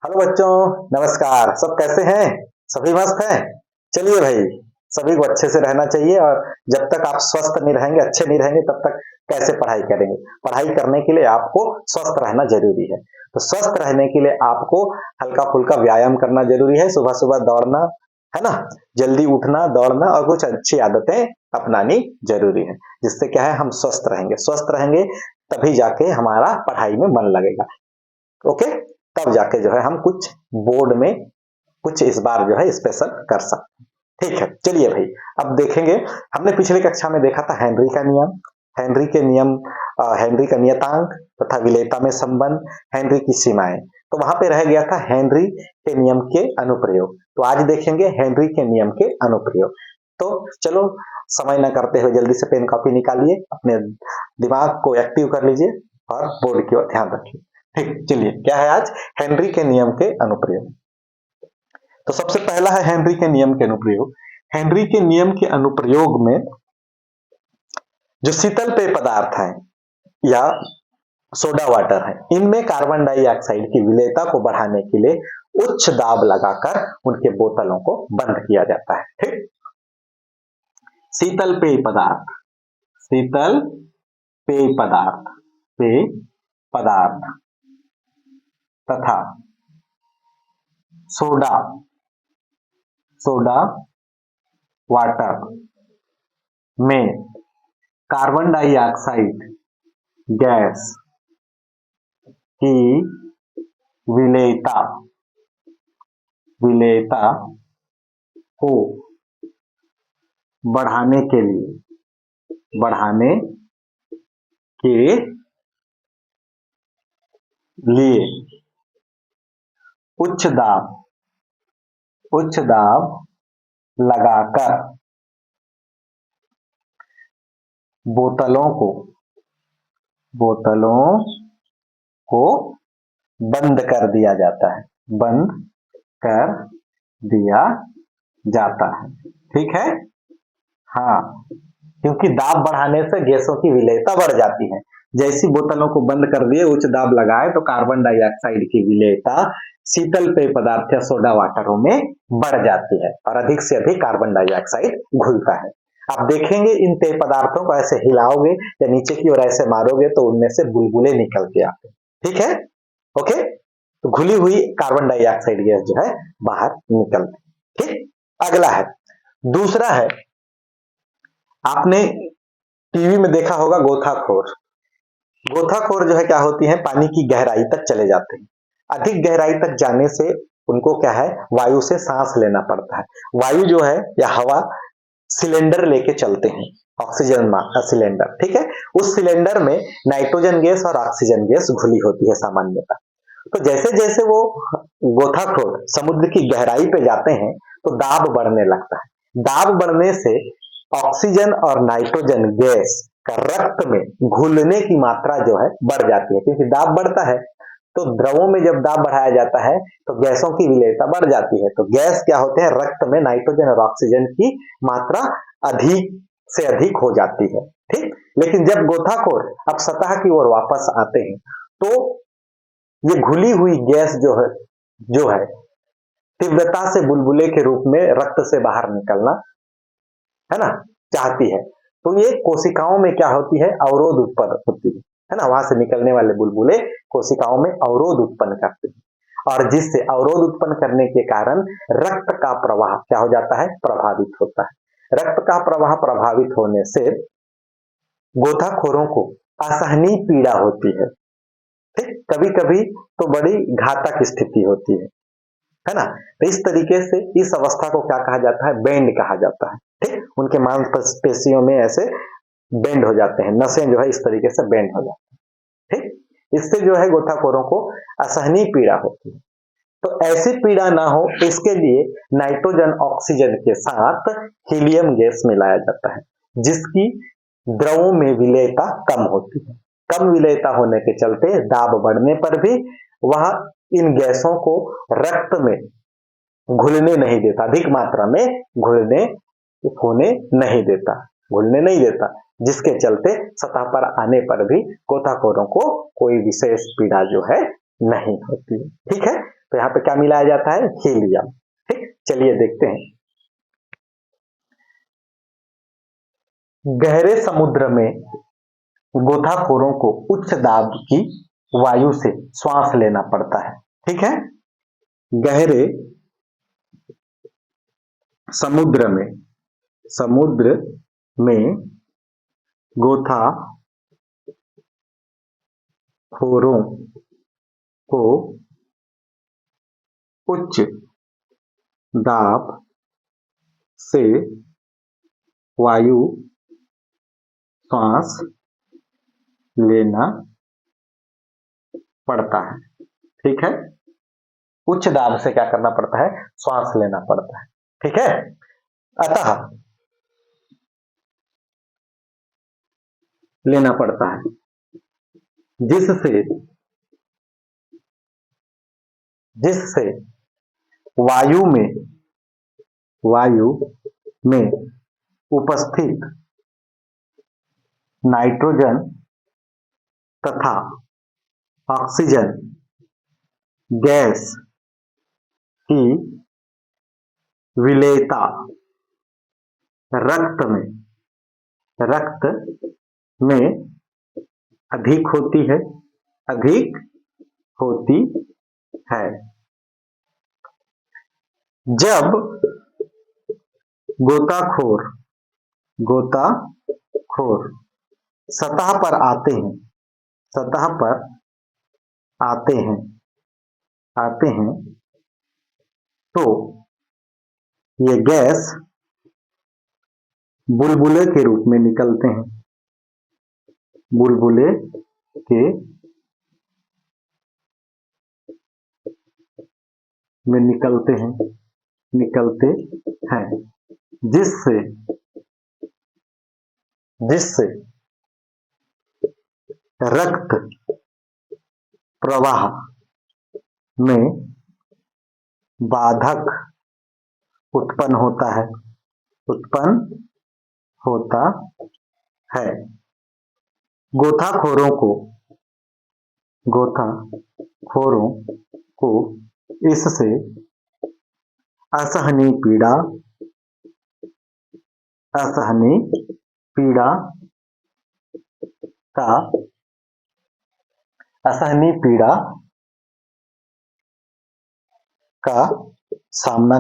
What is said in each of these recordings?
Hello बच्चों, नमस्कार। सब कैसे हैं? सभी मस्त हैं? चलिए भाई, सभी को अच्छे से रहना चाहिए। और जब तक आप स्वस्थ नहीं रहेंगे, अच्छे नहीं रहेंगे, तब तक कैसे पढ़ाई करेंगे? पढ़ाई करने के लिए आपको स्वस्थ रहना जरूरी है। तो स्वस्थ रहने के लिए आपको हल्का फुल्का व्यायाम करना जरूरी है। सुबह सुबह दौड़ना, है ना? जल्दी उठना, दौड़ना और कुछ अच्छी आदतें अपनानी जरूरी है, जिससे क्या है, हम स्वस्थ रहेंगे। स्वस्थ रहेंगे तभी जाके हमारा पढ़ाई में मन लगेगा। ओके, तब जाके जो है हम कुछ बोर्ड में कुछ इस बार जो है स्पेशल कर सकते हैं। ठीक है, चलिए भाई, अब देखेंगे। हमने पिछली कक्षा में देखा था हेनरी का नियम, हेनरी के नियम, हेनरी का नियतांक तथा विलेयता में संबंध, हेनरी की सीमाएं। तो वहां पे रह गया था हेनरी के नियम के अनुप्रयोग। तो आज देखेंगे हेनरी के नियम के अनुप्रयोग। तो चलो, समय न करते हुए जल्दी से पेन कॉपी निकालिए, अपने दिमाग को एक्टिव कर लीजिए और बोर्ड की ओर ध्यान रखिए। ठीक, चलिए, क्या है आज? हेनरी के नियम के अनुप्रयोग। तो सबसे पहला है हेनरी के नियम के अनुप्रयोग। हेनरी के नियम के अनुप्रयोग में जो शीतल पेय पदार्थ हैं या सोडा वाटर है, इनमें कार्बन डाइऑक्साइड की विलेयता को बढ़ाने के लिए उच्च दाब लगाकर उनके बोतलों को बंद किया जाता है। ठीक, शीतल पेय पदार्थ, शीतल पेय पदार्थ, पेय पदार्थ तथा सोडा, सोडा वाटर में कार्बन डाइऑक्साइड गैस की विलेयता, विलेयता को बढ़ाने के लिए, बढ़ाने के लिए उच्च दाब, उच्च दाब लगाकर बोतलों को, बोतलों को बंद कर दिया जाता है, बंद कर दिया जाता है। ठीक है, हाँ, क्योंकि दाब बढ़ाने से गैसों की विलेयता बढ़ जाती है। जैसी बोतलों को बंद कर दिए, उच्च दाब लगाए, तो कार्बन डाइऑक्साइड की विलेयता शीतल पेय पदार्थ या सोडा वाटरों में बढ़ जाती है और अधिक से अधिक कार्बन डाइऑक्साइड घुलता है। आप देखेंगे, इन पेय पदार्थों को ऐसे हिलाओगे या नीचे की ओर ऐसे मारोगे तो उनमें से बुलबुले निकल के आते हैं। ठीक है, ओके। तो घुली हुई कार्बन डाइऑक्साइड गैस जो है बाहर निकलती। ठीक, अगला है, दूसरा है, आपने टीवी में देखा होगा गोताखोर। गोताखोर जो है क्या होती है, पानी की गहराई तक चले जाते हैं। अधिक गहराई तक जाने से उनको क्या है, वायु से सांस लेना पड़ता है। वायु जो है या हवा सिलेंडर लेके चलते हैं, ऑक्सीजन सिलेंडर। ठीक है, उस सिलेंडर में नाइट्रोजन गैस और ऑक्सीजन गैस घुली होती है सामान्यतः। तो जैसे जैसे वो गोताखोर समुद्र की गहराई पे जाते हैं तो दाब बढ़ने लगता है। दाब बढ़ने से ऑक्सीजन और नाइट्रोजन गैस का रक्त में घुलने की मात्रा जो है बढ़ जाती है, क्योंकि दाब बढ़ता है। तो द्रवों में जब दाब बढ़ाया जाता है तो गैसों की विलेयता बढ़ जाती है। तो गैस क्या होते हैं, रक्त में नाइट्रोजन और ऑक्सीजन की मात्रा अधिक से अधिक हो जाती है। ठीक, लेकिन जब गोताखोर अब सतह की ओर वापस आते हैं तो ये घुली हुई गैस जो है तीव्रता से बुलबुले के रूप में रक्त से बाहर निकलना, है ना, चाहती है। तो ये कोशिकाओं में क्या होती है, अवरोध उत्पन्न होती है ना। वहां से निकलने वाले बुलबुले कोशिकाओं में अवरोध उत्पन्न करते हैं और जिससे अवरोध उत्पन्न करने के कारण रक्त का प्रवाह क्या हो जाता है, प्रभावित होता है। रक्त का प्रवाह प्रभावित होने से गोताखोरों को असहनीय पीड़ा होती है। ठीक, कभी कभी तो बड़ी घातक स्थिति होती है ना। तो इस तरीके से इस अवस्था को क्या कहा जाता है, बेंड कहा जाता है। ठीक, उनके मांसपेशियों में ऐसे बेंड हो जाते हैं, नसें जो है इस तरीके से बेंड हो जाती है। ठीक, इससे जो है गोताखोरों को असहनीय पीड़ा होती है। तो ऐसी पीड़ा ना हो इसके लिए नाइट्रोजन ऑक्सीजन के साथ हीलियम गैस मिलाया जाता है, जिसकी द्रवों में विलेयता कम होती है। कम विलेयता होने के चलते दाब बढ़ने पर भी वह इन गैसों को रक्त में घुलने नहीं देता, अधिक मात्रा में घुलने होने नहीं देता, घुलने नहीं देता, जिसके चलते सतह पर आने पर भी गोताखोरों को कोई विशेष पीड़ा जो है नहीं होती। ठीक है, तो यहाँ पे क्या मिलाया जाता है? हीलियम। ठीक, चलिए देखते हैं। गहरे समुद्र में गोताखोरों को उच्च दाब की वायु से श्वास लेना पड़ता है। ठीक है, गहरे समुद्र में गोताखोरों को उच्च दाब से वायु श्वास लेना पड़ता है। ठीक है, उच्च दाब से क्या करना पड़ता है? श्वास लेना पड़ता है। ठीक है, अतः लेना पड़ता है जिससे वायु में उपस्थित नाइट्रोजन तथा ऑक्सीजन गैस की विलेयता रक्त में अधिक होती है। जब गोताखोर सतह पर आते हैं तो ये गैस बुलबुले के रूप में निकलते हैं। निकलते हैं जिससे रक्त प्रवाह में बाधक उत्पन्न होता है। गोताखोरों को इससे असहनीय पीड़ा का सामना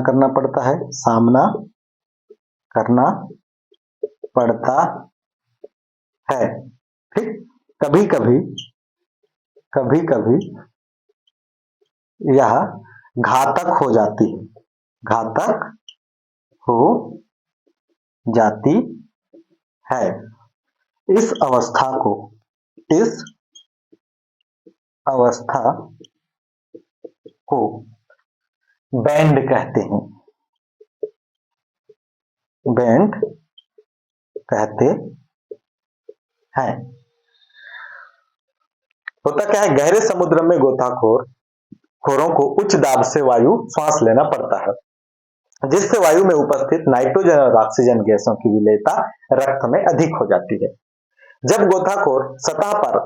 करना पड़ता है। ठीक, कभी कभी यह घातक हो जाती है। इस अवस्था को बैंड कहते हैं। होता क्या है? गहरे समुद्र में गोताखोरों को उच्च दाब से वायु श्वास लेना पड़ता है, जिससे वायु में उपस्थित नाइट्रोजन और ऑक्सीजन गैसों की विलेयता रक्त में अधिक हो जाती है। जब गोताखोर सतह पर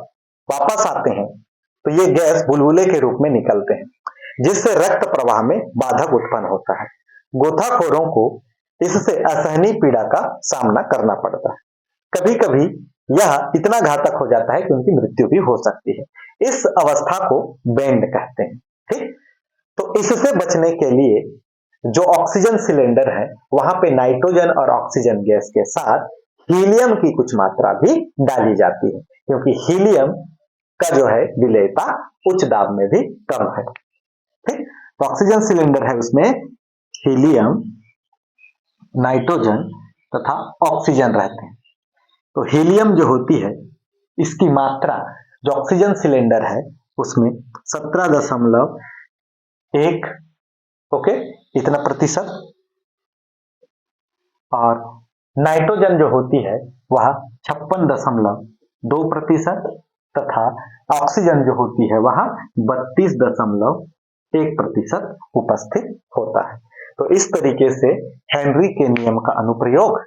वापस आते हैं तो ये गैस बुलबुले के रूप में निकलते हैं, जिससे रक्त प्रवाह में बाधक उत्पन्न होता है। गोताखोरों को इससे असहनीय पीड़ा का सामना करना पड़ता है। कभी कभी यह इतना घातक हो जाता है कि उनकी मृत्यु भी हो सकती है। इस अवस्था को बैंड कहते हैं। ठीक, तो इससे बचने के लिए जो ऑक्सीजन सिलेंडर है वहां पे नाइट्रोजन और ऑक्सीजन गैस के साथ हीलियम की कुछ मात्रा भी डाली जाती है, क्योंकि हीलियम का जो है विलेयता उच्च दाब में भी कम है। ठीक, तो ऑक्सीजन सिलेंडर है, उसमें हीलियम, नाइट्रोजन तथा ऑक्सीजन रहते हैं। तो हीलियम जो होती है इसकी मात्रा जो ऑक्सीजन सिलेंडर है उसमें 17.1 ओके इतना प्रतिशत, और नाइट्रोजन जो होती है वह 56.2% तथा ऑक्सीजन जो होती है वह 32.1% उपस्थित होता है। तो इस तरीके से हेनरी के नियम का अनुप्रयोग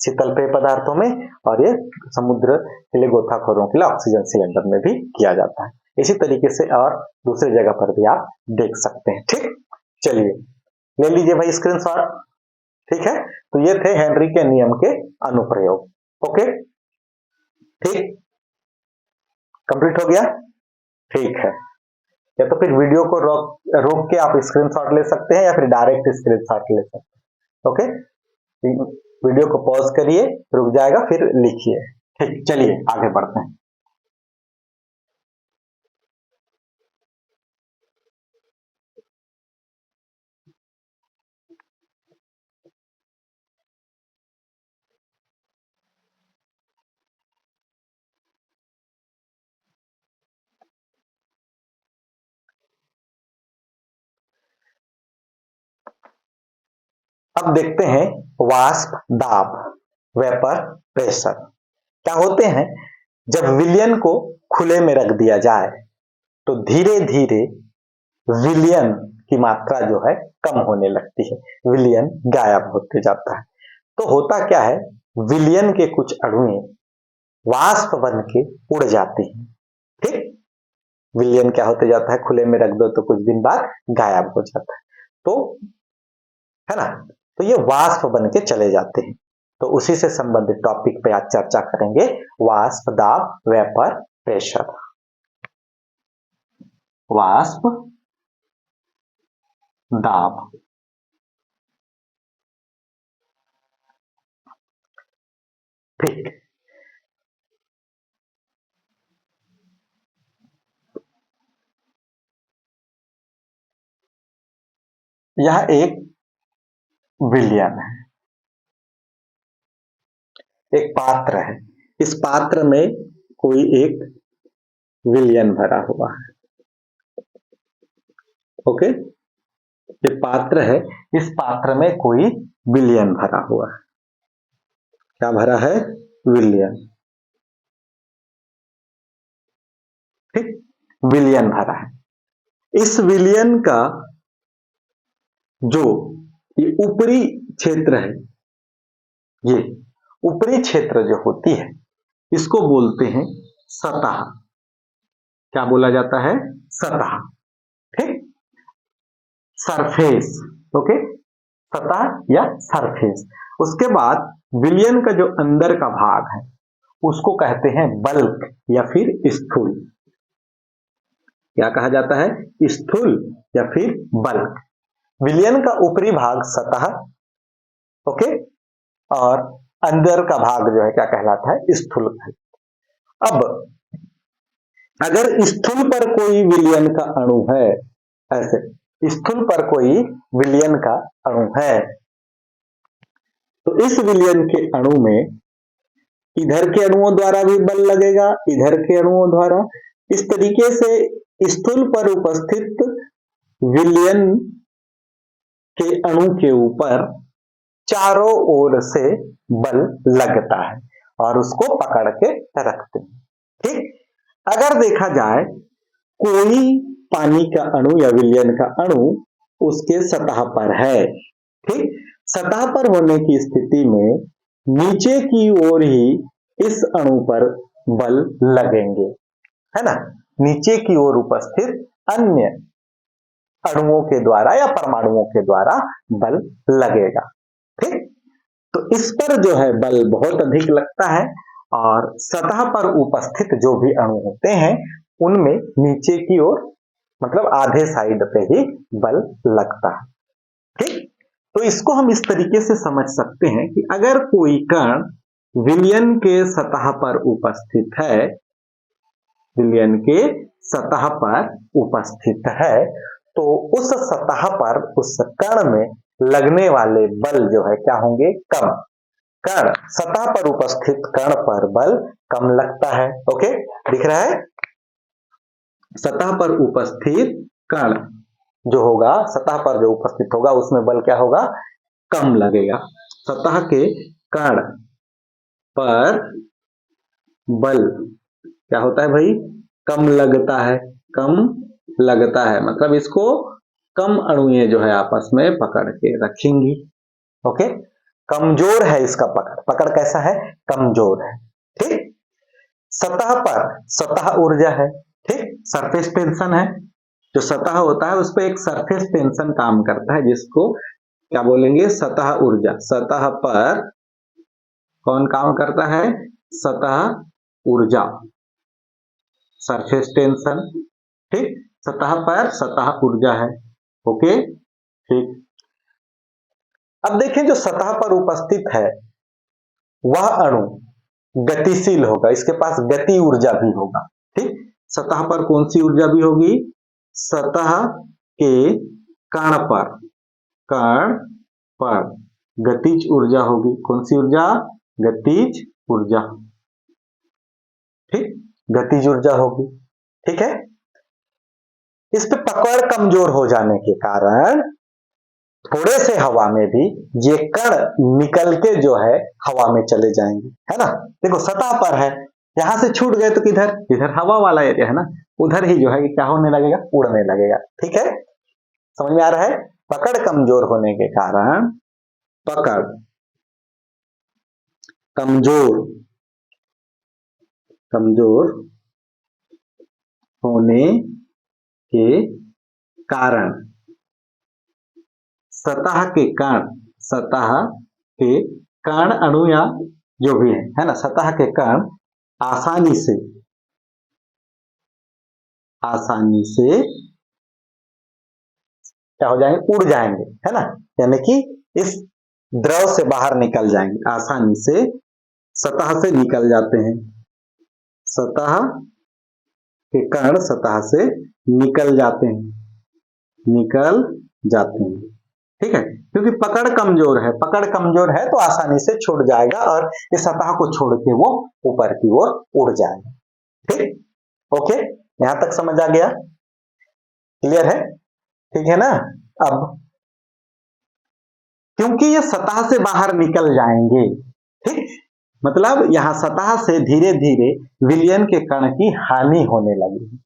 शीतल पेय पदार्थों में और ये समुद्र के लिए गोताखोरों के लिए ऑक्सीजन सिलेंडर में भी किया जाता है। इसी तरीके से और दूसरी जगह पर भी आप देख सकते हैं। ठीक, चलिए ले लीजिए भाई स्क्रीनशॉट। ठीक है, तो ये थे हेनरी के नियम के अनुप्रयोग। ओके, ठीक, कंप्लीट हो गया। ठीक है, या तो फिर वीडियो को रोक के आप स्क्रीनशॉट ले सकते हैं या फिर डायरेक्ट स्क्रीनशॉट ले सकते हैं। ओके, वीडियो को पॉज करिए, रुक जाएगा, फिर लिखिए। ठीक, चलिए आगे बढ़ते हैं। अब देखते हैं वाष्प दाब, वेपर प्रेशर क्या होते हैं। जब विलयन को खुले में रख दिया जाए तो धीरे धीरे विलयन की मात्रा जो है कम होने लगती है, विलयन गायब होते जाता है। तो होता क्या है, विलयन के कुछ अणुएं वाष्प बन के उड़ जाती हैं। ठीक, विलयन क्या होते जाता है, खुले में रख दो तो कुछ दिन बाद गायब हो जाता है, तो है ना, तो ये वाष्प बन के चले जाते हैं। तो उसी से संबंधित टॉपिक पे आज चर्चा करेंगे, वाष्प दाब, वेपर प्रेशर। वाष्प दाब, ठीक, यह एक विलयन है, एक पात्र है। इस पात्र में कोई एक विलयन भरा हुआ है। ओके, ये पात्र है, इस पात्र में कोई विलयन भरा हुआ है। क्या भरा है, विलयन। ठीक, विलयन भरा है। इस विलयन का जो ये ऊपरी क्षेत्र है, ये ऊपरी क्षेत्र जो होती है इसको बोलते हैं सतह। क्या बोला जाता है, सतह। ठीक, सरफेस। ओके, सतह या सरफेस। उसके बाद विलयन का जो अंदर का भाग है उसको कहते हैं बल्क या फिर स्थूल। क्या कहा जाता है, स्थूल या फिर बल्क। विलयन का ऊपरी भाग सतह, ओके, और अंदर का भाग जो है क्या कहलाता है, स्थूल। अब अगर स्थूल पर कोई विलयन का अणु है, ऐसे स्थूल पर कोई विलयन का अणु है, तो इस विलयन के अणु में इधर के अणुओं द्वारा भी बल लगेगा, इधर के अणुओं द्वारा। इस तरीके से स्थूल पर उपस्थित विलयन के अणु के ऊपर चारों ओर से बल लगता है और उसको पकड़ के रखते हैं। ठीक, अगर देखा जाए कोई पानी का अणु या विलयन का अणु उसके सतह पर है, ठीक, सतह पर होने की स्थिति में नीचे की ओर ही इस अणु पर बल लगेंगे, है ना, नीचे की ओर उपस्थित अन्य अणुओं के द्वारा या परमाणुओं के द्वारा बल लगेगा। ठीक, तो इस पर जो है बल बहुत अधिक लगता है और सतह पर उपस्थित जो भी अणु होते हैं उनमें नीचे की ओर मतलब आधे साइड पे ही बल लगता है। ठीक, तो इसको हम इस तरीके से समझ सकते हैं कि अगर कोई कण विलयन के सतह पर उपस्थित है, विलयन के सतह पर उपस्थित है, तो उस सतह पर उस कण में लगने वाले बल जो है क्या होंगे, कम। कण सतह पर उपस्थित कण पर बल कम लगता है। ओके, दिख रहा है, सतह पर उपस्थित कण जो होगा, सतह पर जो उपस्थित होगा उसमें बल क्या होगा, कम लगेगा। सतह के कण पर बल क्या होता है भाई, कम लगता है। कम लगता है मतलब इसको कम अणुएं जो है आपस में पकड़ के रखेंगी। ओके, कमजोर है इसका पकड़, पकड़ कैसा है, कमजोर है। ठीक, सतह पर सतह ऊर्जा है, ठीक, सरफेस टेंशन है, जो सतह होता है उस पर एक सरफेस टेंशन काम करता है, जिसको क्या बोलेंगे, सतह ऊर्जा। सतह पर कौन काम करता है, सतह ऊर्जा, सरफेस टेंशन। ठीक, सतह पर सतह ऊर्जा है। ओके, ठीक। अब देखें, जो सतह पर उपस्थित है वह अणु गतिशील होगा, इसके पास गति ऊर्जा भी होगा। ठीक, सतह पर कौन सी ऊर्जा भी होगी, सतह के कण पर गतिज ऊर्जा होगी। कौन सी ऊर्जा, गतिज ऊर्जा। ठीक, गतिज ऊर्जा होगी। ठीक है, इस पे पकड़ कमजोर हो जाने के कारण थोड़े से हवा में भी ये कण निकल के जो है हवा में चले जाएंगे, है ना। देखो सतह पर है, यहां से छूट गए तो किधर, इधर हवा वाला एरिया है ना, उधर ही जो है क्या होने लगेगा, उड़ने लगेगा। ठीक है, समझ में आ रहा है। पकड़ कमजोर होने के कारण, पकड़ कमजोर होने के कारण सतह के कण अणु या जो भी है ना, सतह के कण आसानी से क्या हो जाएंगे, उड़ जाएंगे, है ना। यानी कि इस द्रव से बाहर निकल जाएंगे, आसानी से सतह से निकल जाते हैं। सतह के कण सतह से निकल जाते हैं। ठीक है, क्योंकि पकड़ कमजोर है तो आसानी से छूट जाएगा और इस सतह को छोड़ के वो ऊपर की ओर उड़ जाएगा। ठीक, ओके, यहां तक समझ आ गया, क्लियर है। ठीक है ना। अब क्योंकि ये सतह से बाहर निकल जाएंगे, ठीक, मतलब यहां सतह से धीरे धीरे विलयन के कण की हानि होने लगेगी,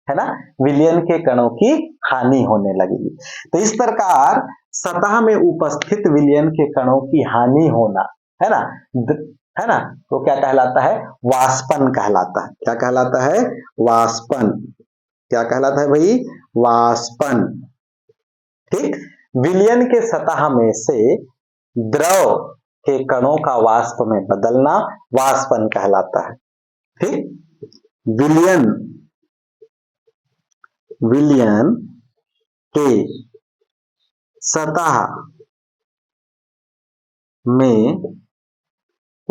है ना, विलयन के कणों की हानि होने लगेगी। तो इस प्रकार सतह में उपस्थित विलयन के कणों की हानि होना, है ना, है ना, तो क्या कहलाता है, वाष्पन कहलाता है। क्या कहलाता है, वाष्पन। क्या कहलाता है भाई, वाष्पन। ठीक, विलयन के सतह में से द्रव के कणों का वाष्प में बदलना वाष्पन कहलाता है। ठीक, विलयन के सतह में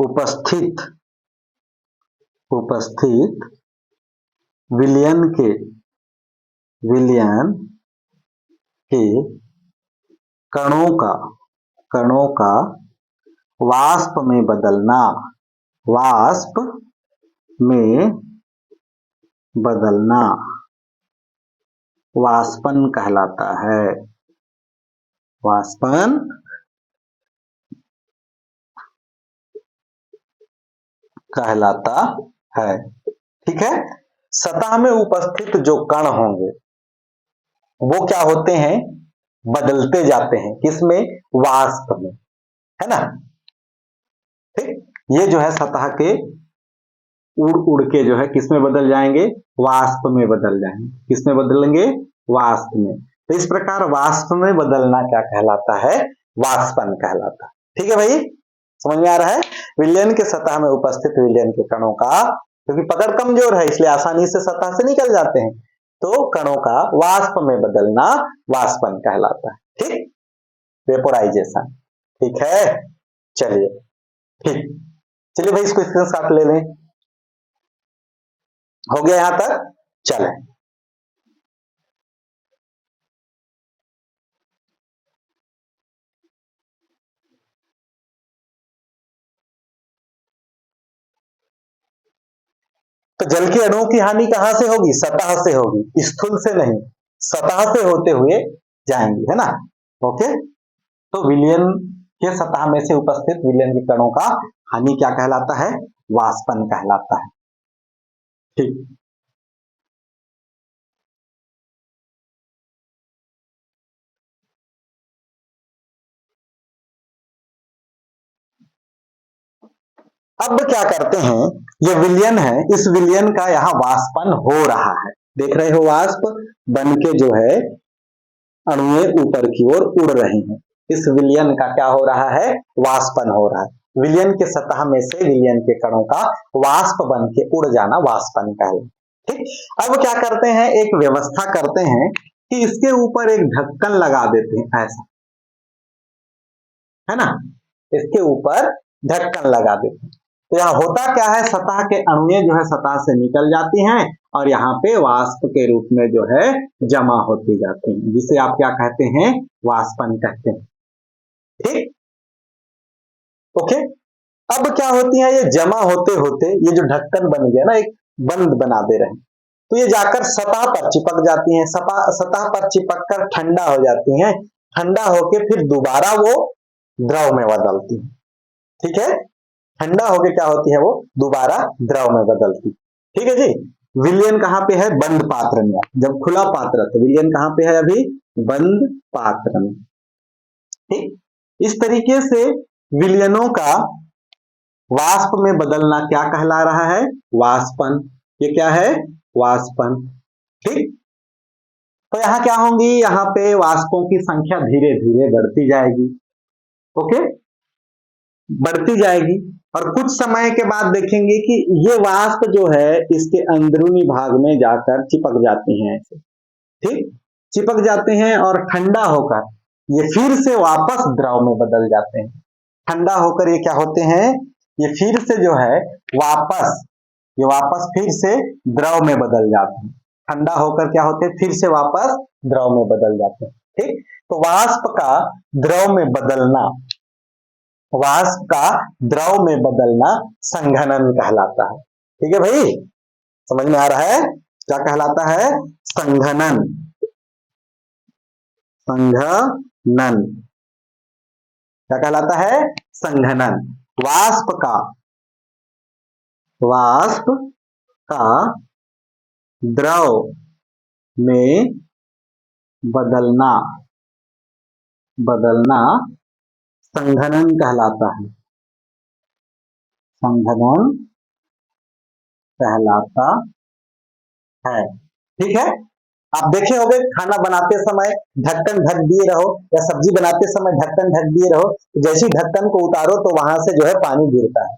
उपस्थित विलयन के कणों का वाष्प में बदलना वाष्पन कहलाता है। वाष्पन कहलाता है। ठीक है, सतह में उपस्थित जो कण होंगे वो क्या होते हैं, बदलते जाते हैं, किसमें, वाष्प में, है ना। ठीक, ये जो है सतह के उड़ उड़ के जो है किसमें बदल जाएंगे, वाष्प में बदल जाएंगे। किसमें बदलेंगे, वाष्प में। तो इस प्रकार वाष्प में बदलना क्या कहलाता है, वाष्पन कहलाता है। ठीक है भाई, समझ में आ रहा है। विलयन के सतह में उपस्थित विलयन के कणों का, क्योंकि पकड़ कमजोर है इसलिए आसानी से सतह से निकल जाते हैं, तो कणों का वाष्प में बदलना वाष्पन कहलाता है। ठीक, वेपोराइजेशन। ठीक है, चलिए, ठीक, चलिए भाई इसको स्क्रीनशॉट ले लें। हो गया यहां तक, चलें। तो जल के अणुओं की हानि कहां से होगी, सतह से होगी, स्थूल से नहीं, सतह से होते हुए जाएंगे, है ना। ओके, तो विलयन के सतह में से उपस्थित विलयन के कणों का हानि क्या कहलाता है, वाष्पन कहलाता है। ठीक, अब क्या करते हैं, ये विलयन है, इस विलयन का यहाँ वाष्पन हो रहा है, देख रहे हो वाष्प बन के जो है अणुएं ऊपर की ओर उड़ रही हैं। इस विलयन का क्या हो रहा है? वाष्पन हो रहा है। विलयन के सतह में से विलयन के कणों का वाष्प बन के उड़ जाना वाष्पन कहलाता है। ठीक, अब क्या करते हैं, एक व्यवस्था करते हैं कि इसके ऊपर एक ढक्कन लगा देते हैं, ऐसा है ना, इसके ऊपर ढक्कन लगा देते हैं। तो यहाँ होता क्या है, सतह के अणुएं जो है सतह से निकल जाती हैं और यहाँ पे वाष्प के रूप में जो है जमा होती जाती हैं, जिसे आप क्या कहते हैं? वाष्पन कहते हैं। ठीक, ओके। अब क्या होती है, ये जमा होते होते ये जो ढक्कन बन गया ना, एक बंद बना दे रहे हैं, तो ये जाकर सतह पर चिपक जाती हैं। सतह पर चिपक कर ठंडा हो जाती हैं। ठंडा होके फिर दोबारा वो द्रव में बदलती है। ठीक है, ठंडा होके क्या होती है, वो दोबारा द्रव में बदलती। ठीक है जी। विलयन कहाँ पे है? बंद पात्र में। जब खुला पात्र है तो विलयन कहाँ पे है? अभी बंद पात्र में। ठीक, इस तरीके से विलयनों का वाष्प में बदलना क्या कहला रहा है? वाष्पन। ये क्या है? वाष्पन। ठीक, तो यहाँ क्या होंगी, यहाँ पे वाष्पों की संख्या धीरे धीरे बढ़ती जाएगी। ओके, बढ़ती जाएगी और कुछ समय के बाद देखेंगे कि ये वाष्प जो है इसके अंदरूनी भाग में जाकर चिपक जाती हैं ऐसे। ठीक, चिपक जाते हैं और ठंडा होकर ये फिर से वापस द्रव में बदल जाते हैं। ठंडा होकर ये क्या होते हैं, ये फिर से जो है वापस फिर से द्रव में बदल जाते हैं। ठंडा होकर क्या होते हैं, फिर से वापस द्रव में बदल जाते हैं। ठीक, तो वाष्प का द्रव में बदलना संघनन कहलाता है। ठीक है भाई, समझ में आ रहा है? क्या कहलाता है? संघनन। संघनन क्या कहलाता है? संघनन। वाष्प का द्रव में बदलना संघनन कहलाता है। संघनन कहलाता है। ठीक है, आप देखे होंगे खाना बनाते समय ढक्कन ढक दिए रहो या सब्जी बनाते समय ढक्कन ढक दिए रहो, जैसे ही ढक्कन को उतारो तो वहां से जो है पानी गिरता है,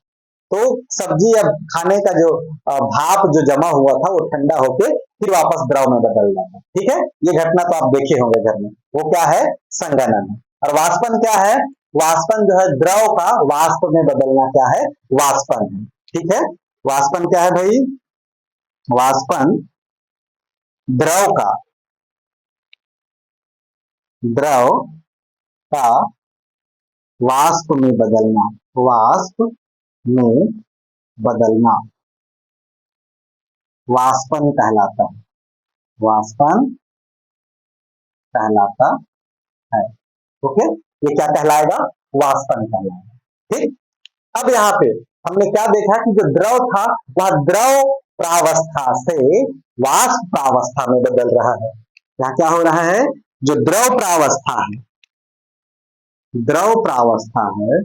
तो सब्जी या खाने का जो भाप जो जमा हुआ था वो ठंडा होके फिर वापस द्रव में बदल जाता है। ठीक है, ये घटना तो आप देखे होंगे घर में। वो क्या है? संघनन। और वाष्पन क्या है? वाष्पन जो है द्रव का वाष्प में बदलना क्या है? वाष्पन है। ठीक है, वाष्पन क्या है भाई? वाष्पन द्रव का वाष्प में बदलना। वाष्प में बदलना वाष्पन कहलाता है। वाष्पन कहलाता है। ओके, ये क्या कहलाएगा? वाष्पन कहलाएगा। ठीक, अब यहाँ पे हमने क्या देखा कि जो द्रव था वह द्रव प्रावस्था से वाष्प प्रावस्था में बदल रहा है। यहाँ क्या हो रहा है? जो द्रव प्रावस्था है,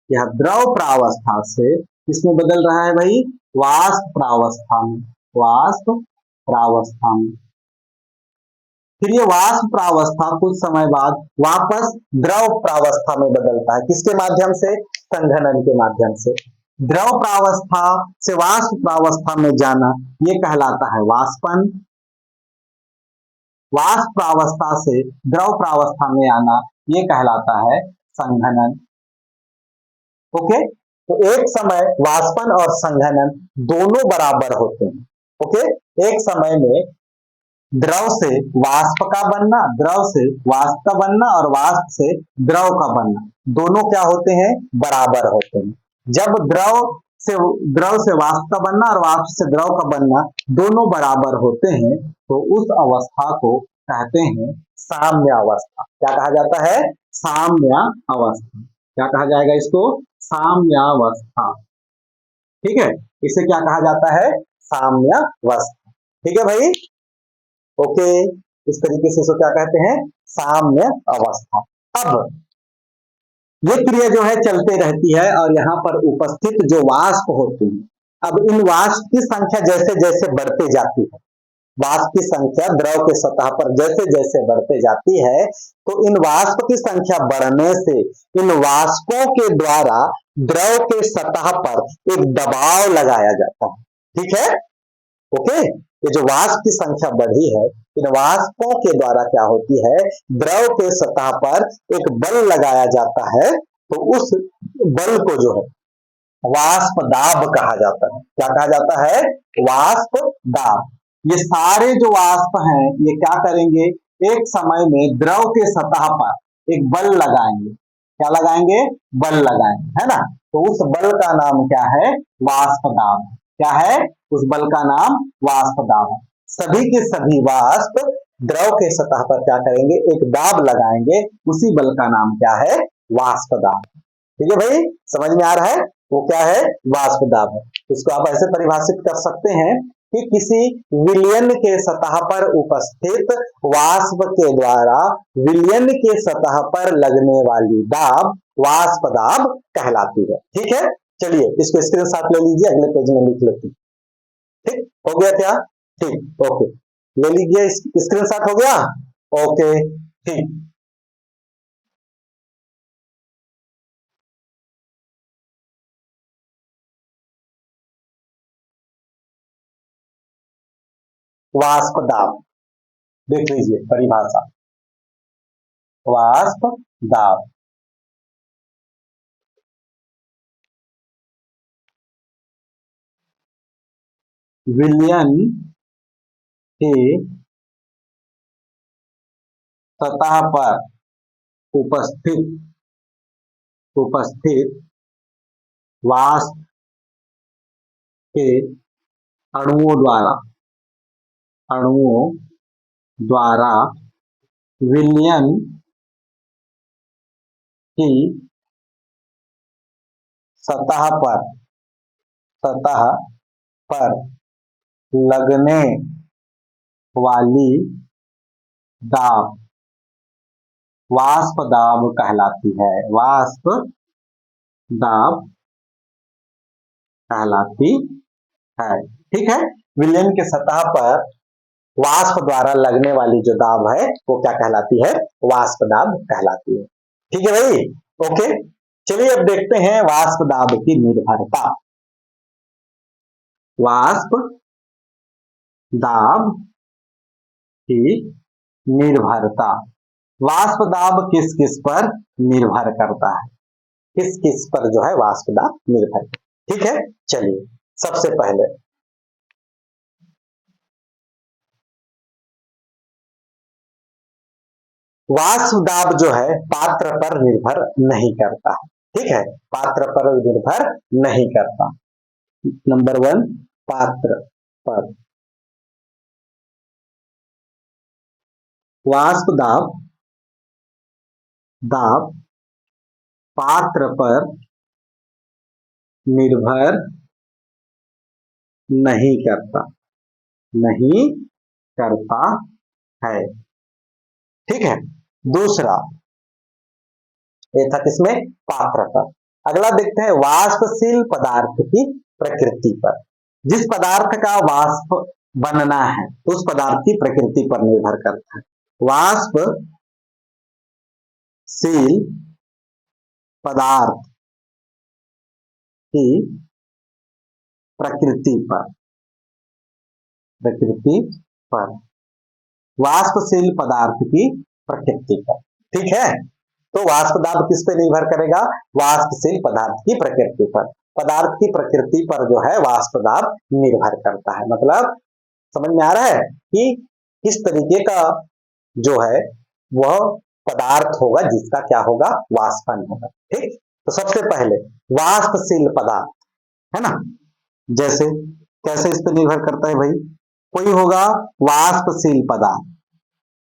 यह द्रव प्रावस्था से किसमें बदल रहा है भाई? वाष्प प्रावस्था में। वाष्प प्रावस्था में। फिर ये वाष्प प्रावस्था कुछ समय बाद वापस द्रव प्रावस्था में बदलता है। किसके माध्यम से? संघनन के माध्यम से। द्रव प्रावस्था से वाष्प प्रावस्था में जाना ये कहलाता है वाष्पन। वाष्प प्रावस्था से द्रव प्रावस्था में आना ये कहलाता है संघनन। ओके, तो एक समय वाष्पन और संघनन दोनों बराबर होते हैं। ओके, एक समय में द्रव से वाष्प का बनना, द्रव से वाष्प का बनना और वाष्प से द्रव का बनना दोनों क्या होते हैं? बराबर होते हैं। जब द्रव से वाष्प का बनना और वाष्प से द्रव का बनना दोनों बराबर होते हैं तो उस अवस्था को कहते हैं साम्य अवस्था। क्या कहा जाता है? साम्य अवस्था। क्या कहा जाएगा इसको? साम्यावस्था। ठीक है, इसे क्या कहा जाता है? साम्यावस्था। ठीक है भाई, ओके, इस तरीके से इसको क्या कहते हैं? साम्य अवस्था। अब ये क्रिया जो है चलते रहती है और यहाँ पर उपस्थित जो वाष्प होती है अब इन वाष्प की संख्या जैसे जैसे बढ़ते जाती है, वाष्प की संख्या द्रव के सतह पर जैसे जैसे बढ़ते जाती है, तो इन वाष्प की संख्या बढ़ने से इन वाष्पों के द्वारा द्रव के सतह पर एक दबाव लगाया जाता है। ठीक है, ओके। ये जो वाष्प की संख्या बढ़ी है, इन वाष्पों के द्वारा क्या होती है, द्रव के सतह पर एक बल लगाया जाता है, तो उस बल को जो है वाष्प दाब कहा जाता है। क्या कहा जाता है, वाष्प दाब। ये सारे जो वाष्प हैं ये क्या करेंगे, एक समय में द्रव के सतह पर एक बल लगाएंगे। क्या लगाएंगे, बल लगाएंगे, है ना। तो उस बल का नाम क्या है, वाष्प दाब। क्या है, उस बल का नाम वाष्प दाब है। सभी के सभी वाष्प द्रव के सतह पर क्या करेंगे, एक दाब लगाएंगे, उसी बल का नाम क्या है, वाष्प दाब। ठीक है भाई, समझ में आ रहा है, वो क्या है, वाष्प दाब है। इसको आप ऐसे परिभाषित कर सकते हैं कि किसी विलयन के सतह पर उपस्थित वाष्प के द्वारा विलयन के सतह पर लगने वाली दाब वाष्प दाब कहलाती है। ठीक है, चलिए इसको स्क्रीनशॉट ले लीजिए, अगले पेज में लिख लेते हैं। ठीक हो गया क्या, ठीक, ओके, ले लीजिए, स्क्रीनशॉट हो गया, ओके, ठीक। वाष्प दाब देख लीजिए परिभाषा, वाष्प दाब, विलयन के सतह पर उपस्थित उपस्थित वाष्प के अणुओं द्वारा अणुओं द्वारा विलयन की सतह पर सतह पर लगने वाली दाब वाष्प दाब कहलाती है, वाष्प दाब कहलाती है। ठीक है, विलयन के सतह पर वाष्प द्वारा लगने वाली जो दाब है वो क्या कहलाती है, वाष्प दाब कहलाती है। ठीक है भाई, ओके। चलिए अब देखते हैं वाष्प दाब की निर्भरता। वाष्प दाब की निर्भरता, वाष्प दाब किस किस पर निर्भर करता है, किस किस पर जो है वाष्प दाब निर्भर। ठीक है, चलिए सबसे पहले वाष्प दाब जो है पात्र पर निर्भर नहीं करता। ठीक है, पात्र पर निर्भर नहीं करता। नंबर वन, पात्र पर, वाष्प दाब दाब पात्र पर निर्भर नहीं करता, नहीं करता है। ठीक है, दूसरा ये था किसमें, पात्र पर। अगला देखते हैं वाष्पशील पदार्थ की प्रकृति पर। जिस पदार्थ का वाष्प बनना है उस पदार्थ की प्रकृति पर निर्भर करता है। वाष्पशील पदार्थ की प्रकृति पर, प्रकृति पर, वाष्पशील पदार्थ की प्रकृति पर। ठीक है, तो वाष्प दाब किस पे निर्भर करेगा, वाष्पशील पदार्थ की प्रकृति पर। पदार्थ की प्रकृति पर जो है वाष्प दाब निर्भर करता है। मतलब समझ में आ रहा है कि किस तरीके का जो है वह पदार्थ होगा जिसका क्या होगा, वाष्पन होगा। ठीक, तो सबसे पहले वाष्पशील पदार्थ, है ना, जैसे कैसे इस पर निर्भर करता है भाई, कोई होगा वाष्पशील पदार्थ,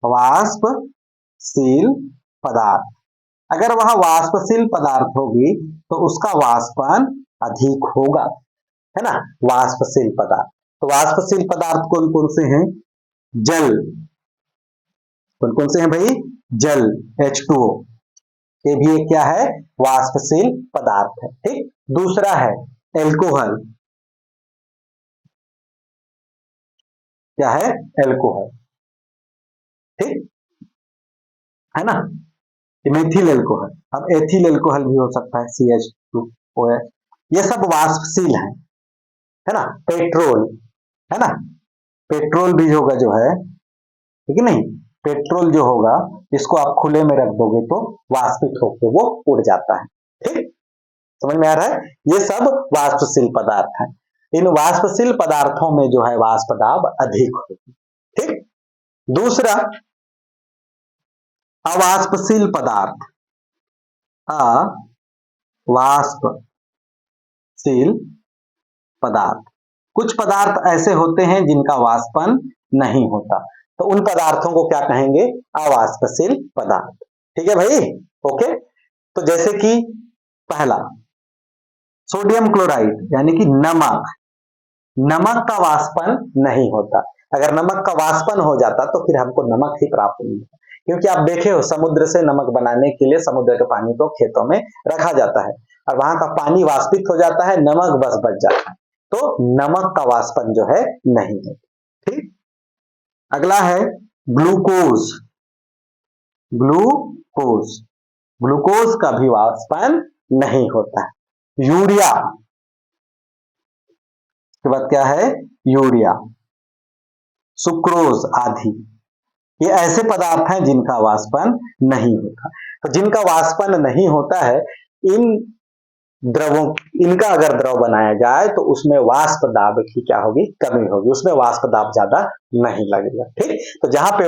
वाष्पशील पदार्थ, अगर वह वाष्पशील पदार्थ होगी तो उसका वाष्पन अधिक होगा, है ना, वाष्पशील पदार्थ। तो वाष्पशील पदार्थ कौन कौन से हैं, जल, कौन कौन से हैं भाई, जल H2O, ये भी एक क्या है, वाष्पशील पदार्थ है। ठीक, दूसरा है एल्कोहल, क्या है, एल्कोहल, ठीक है ना, मेथिल एल्कोहल। अब एथिल एल्कोहल भी हो सकता है, CH2OH। ये सब वाष्पशील है ना। पेट्रोल, है ना, पेट्रोल भी होगा जो है, ठीक है नहीं, पेट्रोल जो होगा इसको आप खुले में रख दोगे तो वाष्पित होकर वो उड़ जाता है, ठीक, समझ में आ रहा है। ये सब वाष्पशील पदार्थ हैं। इन वाष्पशील पदार्थों में जो है वाष्प दाब अधिक होगी, ठीक। दूसरा, अवाष्पशील पदार्थ, अवाष्पशील पदार्थ, कुछ पदार्थ ऐसे होते हैं जिनका वाष्पन नहीं होता, तो उन पदार्थों को क्या कहेंगे, अवाष्पशील पदार्थ, ठीक है भाई, ओके। तो जैसे कि पहला सोडियम क्लोराइड यानी कि नमक, नमक का वाष्पन नहीं होता। अगर नमक का वाष्पन हो जाता तो फिर हमको नमक ही प्राप्त नहीं होता, क्योंकि आप देखे हो समुद्र से नमक बनाने के लिए समुद्र के पानी को खेतों में रखा जाता है और वहां का पानी वाष्पित हो जाता है, नमक बस बच जाता है, तो नमक का वाष्पन जो है नहीं है, ठीक। अगला है ग्लूकोज, ग्लूकोज, ग्लूकोज का भी वाष्पन नहीं होता है। यूरिया के बाद क्या है, यूरिया, सुक्रोज आदि, ये ऐसे पदार्थ हैं जिनका वाष्पन नहीं होता। तो जिनका वाष्पन नहीं होता है, इन द्रवों, इनका अगर द्रव बनाया जाए तो उसमें वाष्प दाब की क्या होगी, कमी होगी, उसमें वाष्प दाब ज्यादा नहीं लगेगा, ठीक। तो जहां पे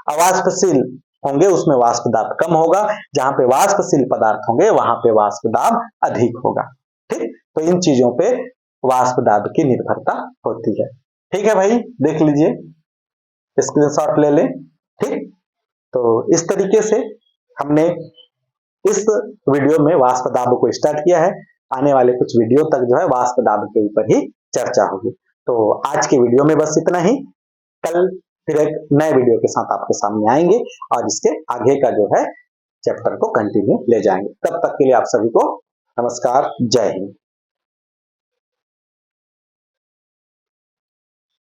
अवाष्पशील होंगे उसमें वाष्प दाब कम होगा, जहां पे वाष्पशील पदार्थ होंगे वहां पे वाष्प दाब अधिक होगा, ठीक। तो इन चीजों पे वाष्प दाब की निर्भरता होती है, ठीक है भाई, देख लीजिए, स्क्रीनशॉट ले लें, ठीक। तो इस तरीके से हमने इस वीडियो में वाष्प दाब को स्टार्ट किया है। आने वाले कुछ वीडियो तक जो है वाष्प दाब के ऊपर ही चर्चा होगी। तो आज के वीडियो में बस इतना ही। कल फिर एक नए वीडियो के साथ आपके सामने आएंगे और इसके आगे का जो है चैप्टर को कंटिन्यू ले जाएंगे। तब तक के लिए आप सभी को नमस्कार, जय हिंद।